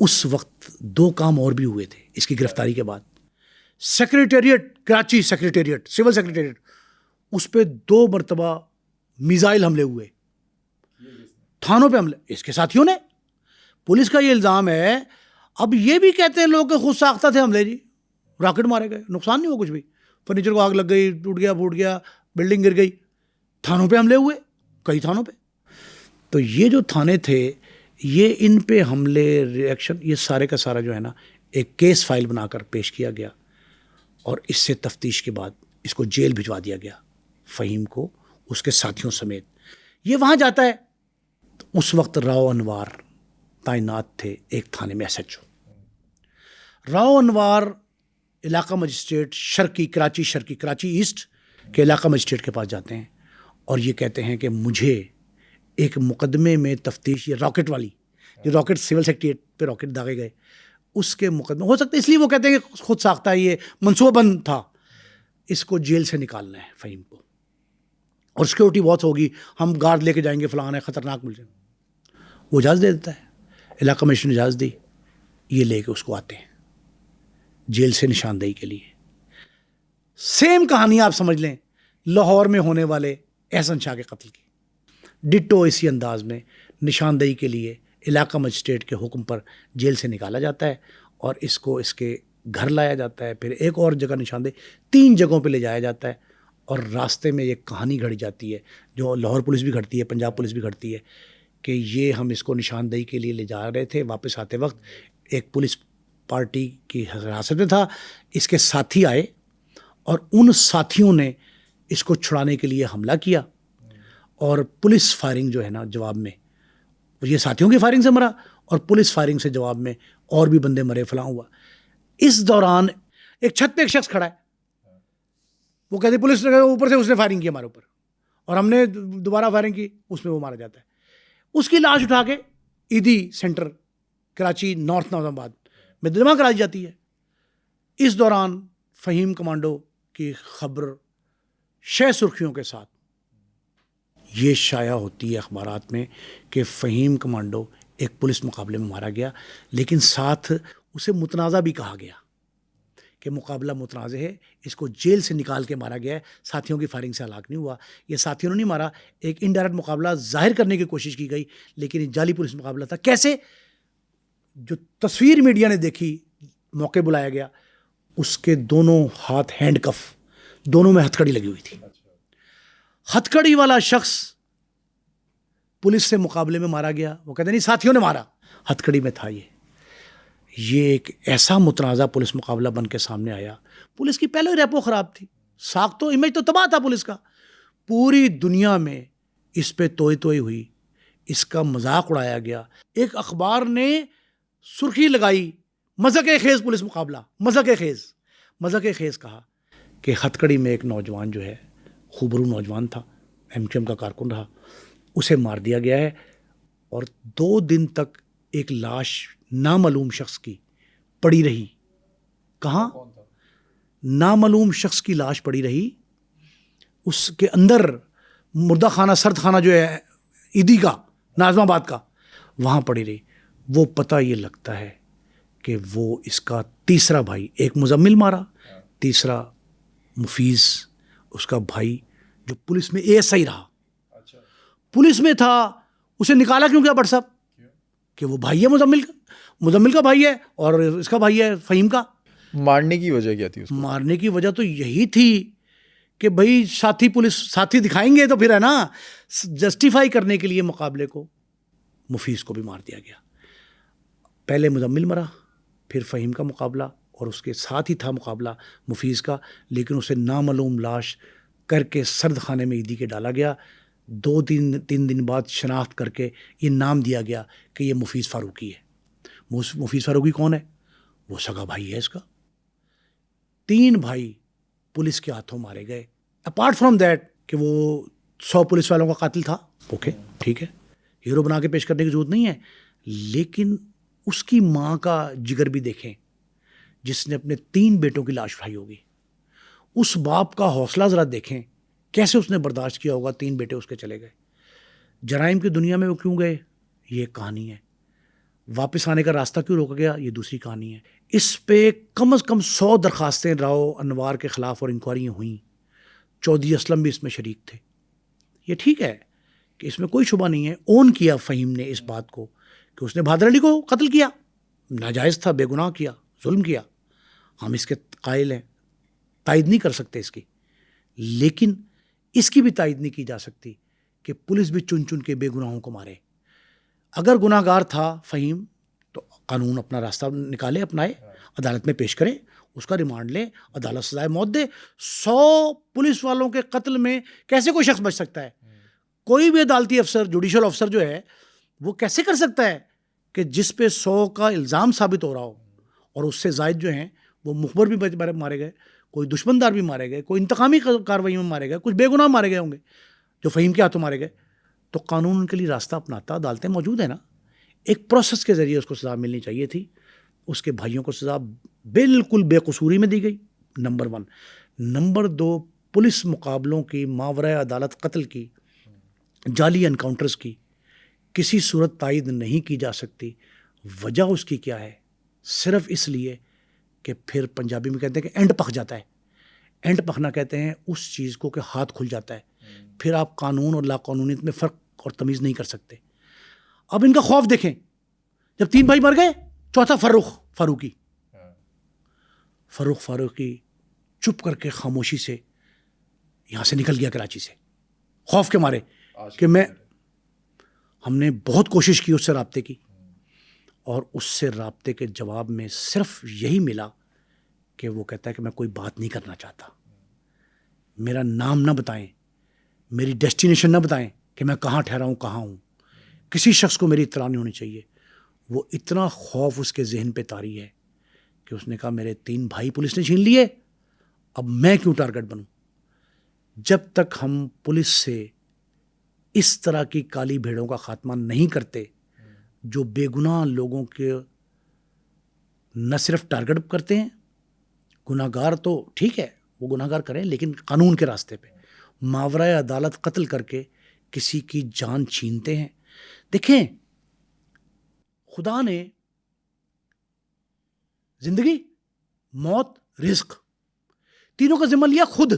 اس وقت 2 کام اور بھی ہوئے تھے اس کی گرفتاری کے بعد. Secretariat Karachi, secretariat civil secretariat, اس پہ 2 مرتبہ میزائل حملے ہوئے، تھانوں پہ حملے اس کے ساتھیوں نے. پولیس کا یہ الزام ہے. اب یہ بھی کہتے ہیں لوگ کہ خود ساختہ تھے حملے، جی راکٹ مارے گئے، نقصان نہیں ہوا کچھ بھی، فرنیچر کو آگ لگ گئی، ٹوٹ گیا پھوٹ گیا، بلڈنگ گر گئی. تھانوں پہ حملے ہوئے، کئی تھانوں پہ. تو یہ جو تھانے تھے، یہ ان پہ حملے، ریئیکشن، یہ سارے کا سارا جو ہے نا ایک کیس فائل بنا کر پیش کیا گیا، اور اس سے تفتیش کے بعد اس کو جیل بھجوا دیا گیا، فہیم کو اس کے ساتھیوں سمیت. یہ وہاں جاتا ہے تو اس وقت راؤ انوار تعینات تھے ایک تھانے میں، ایس ایچ او. راؤ انوار علاقہ مجسٹریٹ شرقی کراچی ایسٹ کے علاقہ مجسٹریٹ کے پاس جاتے ہیں اور یہ کہتے ہیں کہ مجھے ایک مقدمے میں تفتیش، یہ راکٹ والی، جو راکٹ سول سیکریٹریٹ پہ راکٹ داغے گئے، اس کے مقدمے ہو سکتا ہے، اس لیے وہ کہتے ہیں کہ خود ساختہ ہے، یہ منصوبہ بند تھا، اس کو جیل سے نکالنا ہے فہیم کو، اور سیکورٹی بہت ہوگی، ہم گارڈ لے کے جائیں گے، فلاں ہے، خطرناک ملزم. وہ اجازت دے دیتا ہے، علاقہ مجسٹریٹ نے اجازت دی، یہ لے کے اس کو آتے ہیں جیل سے نشاندہی کے لیے. سیم کہانی آپ سمجھ لیں لاہور میں ہونے والے احسن شاہ کے قتل کی، ڈٹو اسی انداز میں نشاندہی کے لیے علاقہ مجسٹریٹ کے حکم پر جیل سے نکالا جاتا ہے اور اس کو اس کے گھر لایا جاتا ہے، پھر ایک اور جگہ نشاندہی، 3 جگہوں پہ لے جایا جاتا ہے. اور راستے میں یہ کہانی گھڑی جاتی ہے جو لاہور پولیس بھی گھڑتی ہے، پنجاب پولیس بھی گھڑتی ہے، کہ یہ ہم اس کو نشاندہی کے لیے لے جا رہے تھے، واپس آتے وقت ایک پولیس پارٹی کی حراست میں تھا، اس کے ساتھی آئے اور ان ساتھیوں نے اس کو چھڑانے کے لیے حملہ کیا، اور پولیس فائرنگ جو ہے نا جواب میں، یہ ساتھیوں کی فائرنگ سے مرا اور پولیس فائرنگ سے جواب میں اور بھی بندے مرے، فلاں ہوا. اس دوران ایک چھت پہ ایک شخص کھڑا ہے، وہ کہتے پولیس نے اوپر سے اس نے فائرنگ کی ہمارے اوپر، اور ہم نے دوبارہ فائرنگ کی، اس میں وہ مارا جاتا ہے. اس کی لاش اٹھا کے ایدی سینٹر کراچی نارتھ نظام آباد میں جمع کرائی جاتی ہے. اس دوران فہیم کمانڈو کی خبر شہ سرخیوں کے ساتھ یہ شائع ہوتی ہے اخبارات میں کہ فہیم کمانڈو ایک پولیس مقابلے میں مارا گیا، لیکن ساتھ اسے متنازع بھی کہا گیا کہ مقابلہ متنازع ہے، اس کو جیل سے نکال کے مارا گیا ہے، ساتھیوں کی فائرنگ سے ہلاک نہیں ہوا. یہ ساتھیوں نے نہیں مارا، ایک انڈائریکٹ مقابلہ ظاہر کرنے کی کوشش کی گئی، لیکن یہ جعلی پولیس مقابلہ تھا. کیسے؟ جو تصویر میڈیا نے دیکھی، موقع بلایا گیا، اس کے دونوں ہاتھ ہینڈ کف، دونوں میں ہتھ کڑی لگی ہوئی تھی. ہتھ کڑی والا شخص پولیس سے مقابلے میں مارا گیا، وہ کہتے نہیں ساتھیوں نے مارا، ہتھ کڑی میں تھا. یہ ایک ایسا متنازع پولیس مقابلہ بن کے سامنے آیا. پولیس کی پہلے ریپو خراب تھی، ساخت تو امیج تو تباہ تھا پولیس کا، پوری دنیا میں اس پہ توئی ہوئی، اس کا مذاق اڑایا گیا. ایک اخبار نے سرخی لگائی مذاق خیز پولیس مقابلہ، مذاق خیز کہا کہ ہتھ کڑی میں ایک نوجوان جو ہے، خوبرو نوجوان تھا، ایم کیو ایم کا کارکن رہا، اسے مار دیا گیا ہے. اور 2 دن تک ایک لاش نامعلوم شخص کی پڑی رہی. کہاں؟ نامعلوم شخص کی لاش پڑی رہی، اس کے اندر مردہ خانہ، سرد خانہ جو ہے ایدی کا، ناظم آباد کا، وہاں پڑی رہی. وہ پتہ یہ لگتا ہے کہ وہ اس کا تیسرا بھائی، ایک مزمل مارا، تیسرا مفیز اس کا بھائی جو پولیس میں اے ایس آئی رہا، پولیس میں تھا، اسے نکالا کیوں گیا بٹ صاحب؟ کہ وہ بھائی ہے مزمل کا بھائی ہے اور اس کا بھائی ہے فہیم کا. مارنے کی وجہ کیا تھی اس کو؟ مارنے کی وجہ تو یہی تھی کہ بھائی ساتھی، پولیس ساتھی دکھائیں گے تو پھر ہے نا، جسٹیفائی کرنے کے لیے مقابلے کو مفیز کو بھی مار دیا گیا. پہلے مزمل مرا، پھر فہیم کا مقابلہ، اور اس کے ساتھ ہی تھا مقابلہ مفیز کا، لیکن اسے نامعلوم لاش کر کے سرد خانے میں ایدی کے ڈالا گیا. 2-3 دن بعد شناخت کر کے یہ نام دیا گیا کہ یہ مفیز فاروقی ہے. مفیز فاروقی کون ہے؟ وہ سگا بھائی ہے اس کا. 3 بھائی پولیس کے ہاتھوں مارے گئے. اپارٹ فرام دیٹ کہ وہ 100 پولیس والوں کا قاتل تھا، اوکے ٹھیک ہے، ہیرو بنا کے پیش کرنے کی ضرورت نہیں ہے، لیکن اس کی ماں کا جگر بھی دیکھیں جس نے اپنے 3 بیٹوں کی لاش اٹھائی ہوگی. اس باپ کا حوصلہ ذرا دیکھیں، کیسے اس نے برداشت کیا ہوگا. 3 بیٹے اس کے چلے گئے. جرائم کی دنیا میں وہ کیوں گئے، یہ ایک کہانی ہے. واپس آنے کا راستہ کیوں روکا گیا یہ دوسری کہانی ہے. اس پہ کم از کم 100 درخواستیں راؤ انوار کے خلاف اور انکوائریاں ہوئیں. چودھری اسلم بھی اس میں شریک تھے. یہ ٹھیک ہے کہ اس میں کوئی شبہ نہیں ہے. اون کیا فہیم نے اس بات کو کہ اس نے بہادر علی کو قتل کیا, ناجائز تھا, بے گناہ کیا, ظلم کیا. ہم اس کے قائل ہیں, تائید نہیں کر سکتے اس کی, لیکن اس کی بھی تائید نہیں کی جا سکتی کہ پولیس بھی چن چن کے بے گناہوں کو مارے. اگر گناہ گار تھا فہیم تو قانون اپنا راستہ نکالے, اپنائے, عدالت میں پیش کرے, اس کا ریمانڈ لے, عدالت سزائے موت دے. 100 پولیس والوں کے قتل میں کیسے کوئی شخص بچ سکتا ہے؟ کوئی بھی عدالتی افسر, جوڈیشل افسر جو ہے وہ کیسے کر سکتا ہے کہ جس پہ 100 کا الزام ثابت ہو رہا ہو اور اس سے زائد جو ہیں وہ مخبر بھی مارے گئے, کوئی دشمن دار بھی مارے گئے, کوئی انتقامی کارروائی میں مارے گئے, کچھ بے گناہ مارے گئے ہوں گے جو فہیم کے ہاتھوں مارے گئے. تو قانون ان کے لیے راستہ اپناتا, عدالتیں موجود ہیں نا. ایک پروسیس کے ذریعے اس کو سزا ملنی چاہیے تھی. اس کے بھائیوں کو سزا بالکل بے قصوری میں دی گئی, نمبر 1. نمبر 2, پولیس مقابلوں کی, ماورائے عدالت قتل کی, جعلی انکاؤنٹرز کی کسی صورت تائید نہیں کی جا سکتی. وجہ اس کی کیا ہے؟ صرف اس لیے کہ پھر پنجابی میں کہتے ہیں کہ اینڈ پک جاتا ہے. اینڈ پکنا کہتے ہیں اس چیز کو کہ ہاتھ کھل جاتا ہے, پھر آپ قانون اور لا قانونیت میں فرق اور تمیز نہیں کر سکتے. اب ان کا خوف دیکھیں, جب 3 بھائی مر گئے, چوتھا فاروقی چپ کر کے خاموشی سے یہاں سے نکل گیا کراچی سے, خوف کے مارے کہ ہم نے بہت کوشش کی اس سے رابطے کی, اور اس سے رابطے کے جواب میں صرف یہی ملا کہ وہ کہتا ہے کہ میں کوئی بات نہیں کرنا چاہتا, میرا نام نہ بتائیں, میری ڈیسٹینیشن نہ بتائیں کہ میں کہاں ٹھہرا ہوں, کہاں ہوں, کسی شخص کو میری اطلاع نہیں ہونی چاہیے. وہ اتنا خوف اس کے ذہن پہ طاری ہے کہ اس نے کہا میرے 3 بھائی پولیس نے چھین لیے, اب میں کیوں ٹارگٹ بنوں. جب تک ہم پولیس سے اس طرح کی کالی بھیڑوں کا خاتمہ نہیں کرتے جو بے گناہ لوگوں کے نہ صرف ٹارگٹ کرتے ہیں, گناہ گار تو ٹھیک ہے وہ گناہ گار کریں لیکن قانون کے راستے پہ, ماورائے عدالت قتل کر کے کسی کی جان چھینتے ہیں. دیکھیں, خدا نے زندگی, موت, رزق تینوں کا ذمہ لیا خود,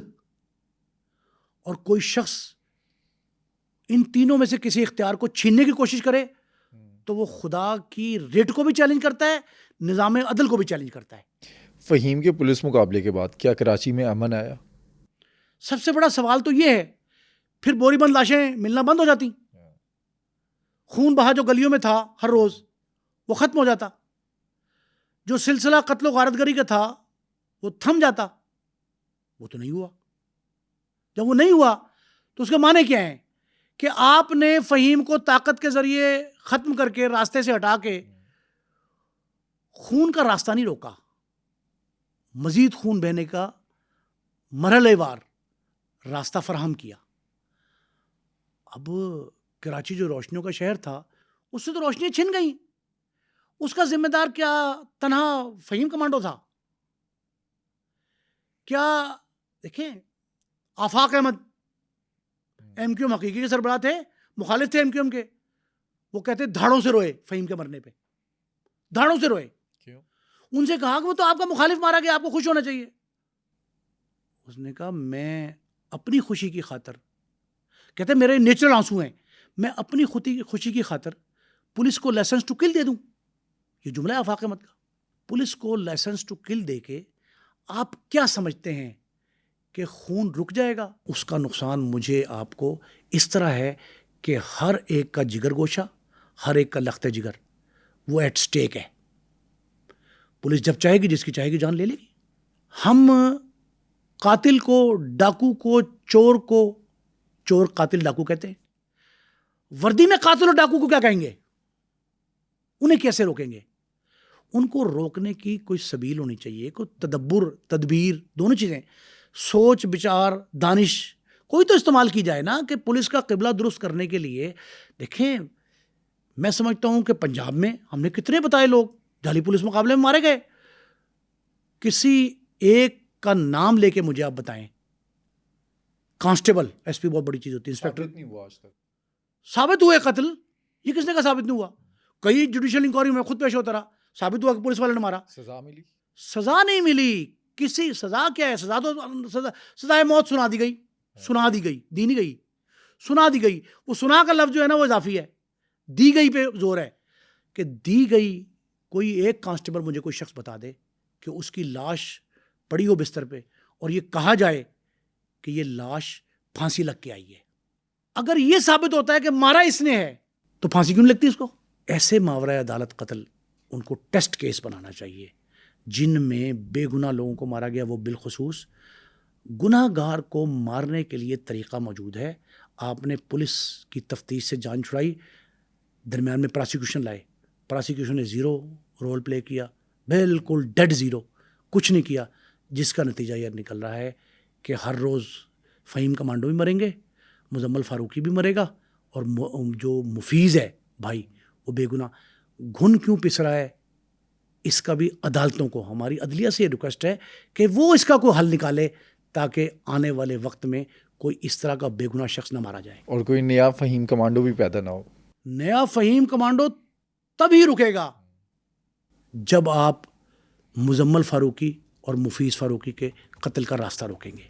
اور کوئی شخص ان تینوں میں سے کسی اختیار کو چھیننے کی کوشش کرے تو وہ خدا کی ریٹ کو بھی چیلنج کرتا ہے, نظام عدل کو بھی چیلنج کرتا ہے. فہیم کے پولیس مقابلے کے بعد کیا کراچی میں امن آیا؟ سب سے بڑا سوال تو یہ ہے, پھر بوری بند لاشیں ملنا بند ہو جاتی, خون بہا جو گلیوں میں تھا ہر روز وہ ختم ہو جاتا, جو سلسلہ قتل و غارت گری کا تھا وہ تھم جاتا. وہ تو نہیں ہوا. جب وہ نہیں ہوا تو اس کے معنی کیا ہیں کہ آپ نے فہیم کو طاقت کے ذریعے ختم کر کے راستے سے ہٹا کے خون کا راستہ نہیں روکا, مزید خون بہنے کا مرحلے وار راستہ فراہم کیا. اب کراچی جو روشنیوں کا شہر تھا اس سے تو روشنیاں چھن گئیں. اس کا ذمہ دار کیا تنہا فہیم کمانڈو تھا؟ کیا دیکھیں, آفاق احمد ایم کیو ایم حقیقی کے سربراہ تھے, مخالف تھے ایم کیو ایم کے, وہ کہتے دھاڑوں سے روئے فہیم کے مرنے پہ, دھاڑوں سے روئے. کیوں؟ ان سے کہا کہ وہ تو آپ کا مخالف مارا گیا, آپ کو خوش ہونا چاہیے. اس نے کہا میں اپنی خوشی کی خاطر, کہتے میرے نیچرل آنسو ہیں, میں اپنی خوشی کی خاطر پولیس کو لائسنس ٹو کل دے دوں. یہ جملہ ہے آفاق احمد کا. پولیس کو لائسنس ٹو کل دے کے آپ کیا سمجھتے ہیں کہ خون رک جائے گا؟ اس کا نقصان مجھے آپ کو اس طرح ہے کہ ہر ایک کا جگر گوشہ, ہر ایک کا لخت جگر وہ ایٹ سٹیک ہے. پولیس جب چاہے گی, جس کی چاہے گی جان لے لے گی. ہم قاتل کو, ڈاکو کو, چور قاتل ڈاکو کہتے ہیں. وردی میں قاتل اور ڈاکو کو کیا کہیں گے؟ انہیں کیسے روکیں گے؟ ان کو روکنے کی کوئی سبیل ہونی چاہیے, کوئی تدبر, تدبیر, دونوں چیزیں, سوچ, بچار, دانش کوئی تو استعمال کی جائے نا کہ پولیس کا قبلہ درست کرنے کے لیے. دیکھیں میں سمجھتا ہوں کہ پنجاب میں ہم نے کتنے بتائے لوگ جعلی پولیس مقابلے میں مارے گئے. کسی ایک کا نام لے کے مجھے آپ بتائیں. کانسٹیبل, ایس پی بہت بڑی چیز ہوتی ہے, انسپیکٹر. نہیں ہوا آج تک. ثابت ہوئے قتل, یہ کس نے کہا ثابت نہیں ہوا؟ کئی جوڈیشل انکوائری میں خود پیش ہوتا رہا, ثابت ہوا کہ پولیس والے نے مارا, سزا ملی؟ سزا نہیں ملی. کسی سزا کیا ہے, سزا تو سزائے موت سنا دی گئی, دی نہیں گئی, سنا دی گئی. وہ سنا کا لفظ جو ہے نا وہ اضافی ہے, دی گئی پہ زور ہے کہ دی گئی. کوئی ایک کانسٹیبل مجھے کوئی شخص بتا دے کہ اس کی لاش پڑی ہو بستر پہ اور یہ کہا جائے کہ یہ لاش پھانسی لگ کے آئی ہے. اگر یہ ثابت ہوتا ہے کہ مارا اس نے ہے تو پھانسی کیوں نہیں لگتی اس کو؟ ایسے ماورائے عدالت قتل ان کو ٹیسٹ کیس بنانا چاہیے جن میں بے گناہ لوگوں کو مارا گیا. وہ بالخصوص گناہ گار کو مارنے کے لیے طریقہ موجود ہے. آپ نے پولیس کی تفتیش سے جان چھڑائی, درمیان میں پراسیکیوشن لائے, پراسیکیوشن نے زیرو رول پلے کیا, بالکل ڈیڈ زیرو, کچھ نہیں کیا, جس کا نتیجہ یہ نکل رہا ہے کہ ہر روز فہیم کمانڈو بھی مریں گے, مزمل فاروقی بھی مرے گا, اور جو مفیز ہے بھائی وہ بے گناہ. گھن کیوں پس رہا ہے, اس کا بھی عدالتوں کو, ہماری عدلیہ سے یہ ریکویسٹ ہے کہ وہ اس کا کوئی حل نکالے تاکہ آنے والے وقت میں کوئی اس طرح کا بے گناہ شخص نہ مارا جائے اور کوئی نیا فہیم کمانڈو بھی پیدا نہ ہو. نیا فہیم کمانڈو تبھی رکے گا جب آپ مزمل فاروقی اور مفیز فاروقی کے قتل کا راستہ روکیں گے.